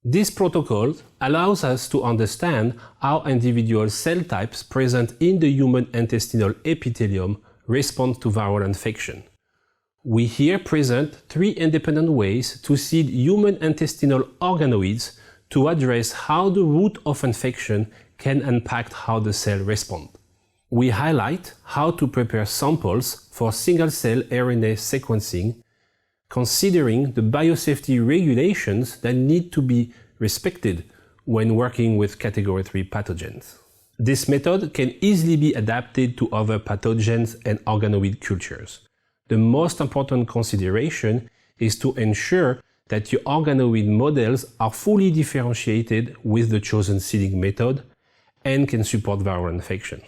This protocol allows us to understand how individual cell types present in the human intestinal epithelium respond to viral infection. We here present 3 independent ways to seed human intestinal organoids to address how the route of infection can impact how the cell respond. We highlight how to prepare samples for single-cell RNA sequencing, considering the biosafety regulations that need to be respected when working with Category 3 pathogens. This method can easily be adapted to other pathogens and organoid cultures. The most important consideration is to ensure that your organoid models are fully differentiated with the chosen seeding method and can support viral infection.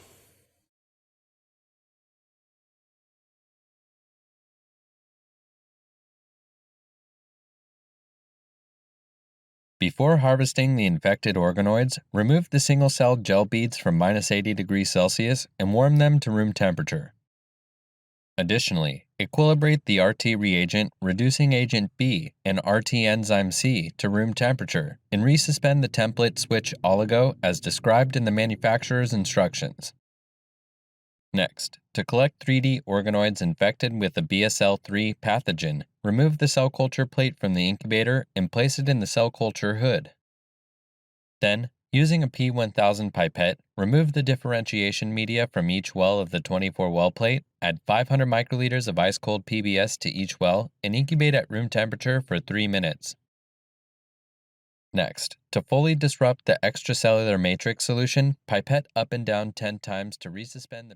Before harvesting the infected organoids, remove the single-celled gel beads from -80 degrees Celsius and warm them to room temperature. Additionally, equilibrate the RT reagent, reducing agent B and RT enzyme C to room temperature, and resuspend the template switch oligo as described in the manufacturer's instructions. Next, to collect 3D organoids infected with the BSL-3 pathogen, remove the cell culture plate from the incubator and place it in the cell culture hood. Then, using a P1000 pipette, remove the differentiation media from each well of the 24-well plate, add 500 microliters of ice-cold PBS to each well, and incubate at room temperature for 3 minutes. Next, to fully disrupt the extracellular matrix solution, pipette up and down 10 times to resuspend the